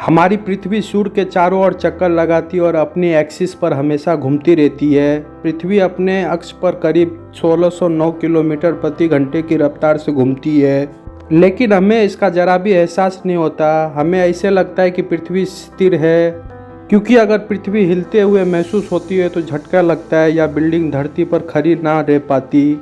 हमारी पृथ्वी सूर्य के चारों ओर चक्कर लगाती है और अपनी एक्सिस पर हमेशा घूमती रहती है। पृथ्वी अपने अक्ष पर करीब 1609 किलोमीटर प्रति घंटे की रफ्तार से घूमती है, लेकिन हमें इसका जरा भी एहसास नहीं होता। हमें ऐसे लगता है कि पृथ्वी स्थिर है, क्योंकि अगर पृथ्वी हिलते हुए महसूस होती है तो झटका लगता है या बिल्डिंग धरती पर खड़ी ना रह पाती।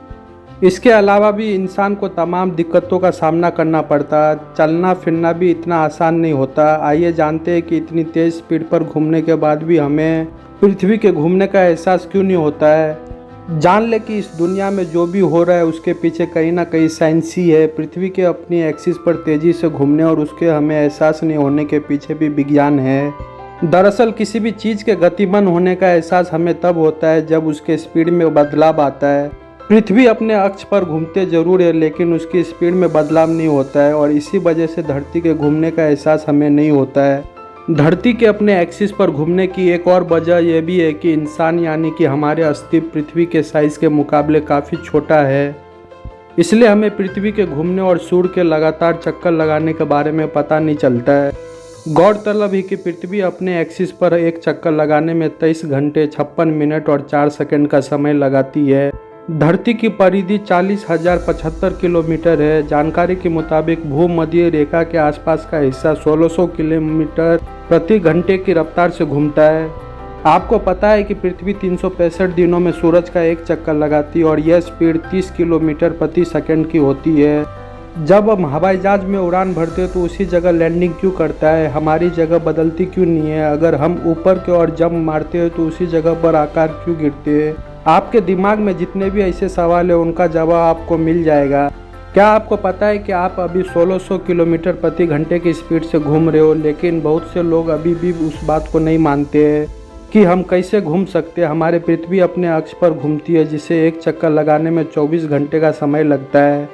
इसके अलावा भी इंसान को तमाम दिक्कतों का सामना करना पड़ता। चलना फिरना भी इतना आसान नहीं होता। आइए जानते हैं कि इतनी तेज़ स्पीड पर घूमने के बाद भी हमें पृथ्वी के घूमने का एहसास क्यों नहीं होता है। जान ले कि इस दुनिया में जो भी हो रहा है उसके पीछे कहीं ना कहीं साइंस ही है। पृथ्वी के अपनी एक्सिस पर तेज़ी से घूमने और उसके हमें एहसास नहीं होने के पीछे भी विज्ञान है। दरअसल किसी भी चीज़ के गतिमान होने का एहसास हमें तब होता है जब उसके स्पीड में बदलाव आता है। पृथ्वी अपने अक्ष पर घूमते जरूर है, लेकिन उसकी स्पीड में बदलाव नहीं होता है और इसी वजह से धरती के घूमने का एहसास हमें नहीं होता है। धरती के अपने एक्सिस पर घूमने की एक और वजह यह भी है कि इंसान यानी कि हमारे अस्तित्व पृथ्वी के साइज़ के मुकाबले काफ़ी छोटा है। इसलिए हमें पृथ्वी के घूमने और सूर्य के लगातार चक्कर लगाने के बारे में पता नहीं चलता है। गौरतलब है कि पृथ्वी अपने एक्सिस पर एक चक्कर लगाने में 23 घंटे 56 मिनट और 4 सेकंड का समय लगाती है। धरती की परिधि 40,075 किलोमीटर है। जानकारी के मुताबिक भूमध्य रेखा के आसपास का हिस्सा 1600 किलोमीटर प्रति घंटे की रफ्तार से घूमता है। आपको पता है कि पृथ्वी 365 दिनों में सूरज का एक चक्कर लगाती है और यह स्पीड 30 किलोमीटर प्रति सेकंड की होती है। जब हम हवाई जहाज में उड़ान भरते हैं तो उसी जगह लैंडिंग क्यों करता है, हमारी जगह बदलती क्यों नहीं है। अगर हम ऊपर की ओर जंप मारते हैं तो उसी जगह पर आकार क्यों गिरते हैं। आपके दिमाग में जितने भी ऐसे सवाल है उनका जवाब आपको मिल जाएगा। क्या आपको पता है कि आप अभी 1600 किलोमीटर प्रति घंटे की स्पीड से घूम रहे हो, लेकिन बहुत से लोग अभी भी उस बात को नहीं मानते हैं कि हम कैसे घूम सकते हैं। हमारे पृथ्वी अपने अक्ष पर घूमती है, जिसे एक चक्कर लगाने में 24 घंटे का समय लगता है।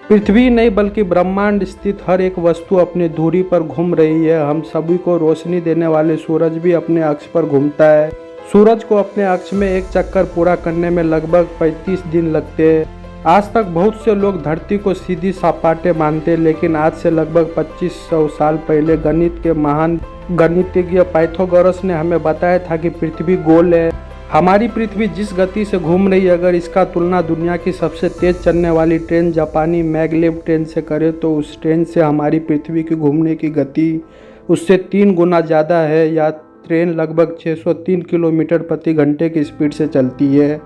पृथ्वी नहीं बल्कि ब्रह्मांड स्थित हर एक वस्तु अपनी धुरी पर घूम रही है। हम सभी को रोशनी देने वाले सूरज भी अपने अक्ष पर घूमता है। सूरज को अपने अक्ष में एक चक्कर पूरा करने में लगभग 35 दिन लगते हैं। आज तक बहुत से लोग धरती को सीधी सपाटे मानते, लेकिन आज से लगभग 2500 साल पहले गणित के महान गणितज्ञ पाइथागोरस ने हमें बताया था कि पृथ्वी गोल है। हमारी पृथ्वी जिस गति से घूम रही है, अगर इसका तुलना दुनिया की सबसे तेज चलने वाली ट्रेन जापानी मैगलेव ट्रेन से करें तो उस ट्रेन से हमारी पृथ्वी की घूमने की गति उससे 3 गुना ज़्यादा है। या ट्रेन लगभग 603 किलोमीटर प्रति घंटे की स्पीड से चलती है।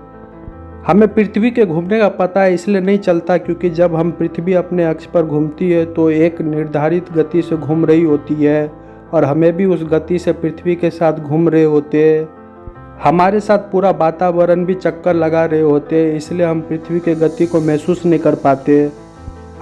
हमें पृथ्वी के घूमने का पता इसलिए नहीं चलता क्योंकि जब हम पृथ्वी अपने अक्ष पर घूमती है तो एक निर्धारित गति से घूम रही होती है और हमें भी उस गति से पृथ्वी के साथ घूम रहे होते हैं। हमारे साथ पूरा वातावरण भी चक्कर लगा रहे होते हैं, इसलिए हम पृथ्वी के गति को महसूस नहीं कर पाते।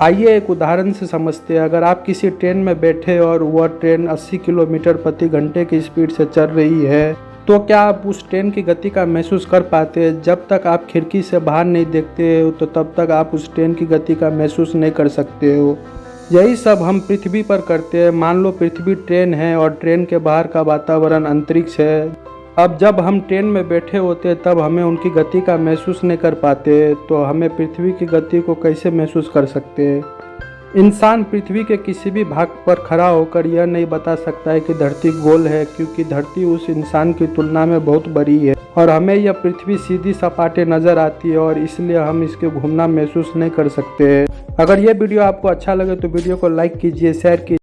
आइए एक उदाहरण से समझते हैं। अगर आप किसी ट्रेन में बैठे और वह ट्रेन 80 किलोमीटर प्रति घंटे की स्पीड से चल रही है, तो क्या आप उस ट्रेन की गति का महसूस कर पाते हैं। जब तक आप खिड़की से बाहर नहीं देखते हो तो तब तक आप उस ट्रेन की गति का महसूस नहीं कर सकते हो। यही सब हम पृथ्वी पर करते हैं। मान लो पृथ्वी ट्रेन है और ट्रेन के बाहर का वातावरण अंतरिक्ष है। अब जब हम ट्रेन में बैठे होते हैं तब हमें उनकी गति का महसूस नहीं कर पाते, तो हमें पृथ्वी की गति को कैसे महसूस कर सकते हैं। इंसान पृथ्वी के किसी भी भाग पर खड़ा होकर यह नहीं बता सकता है कि धरती गोल है, क्योंकि धरती उस इंसान की तुलना में बहुत बड़ी है और हमें यह पृथ्वी सीधी सपाटे नज़र आती है और इसलिए हम इसके घूमना महसूस नहीं कर सकते। अगर यह वीडियो आपको अच्छा लगे तो वीडियो को लाइक कीजिए, शेयर कीजिए।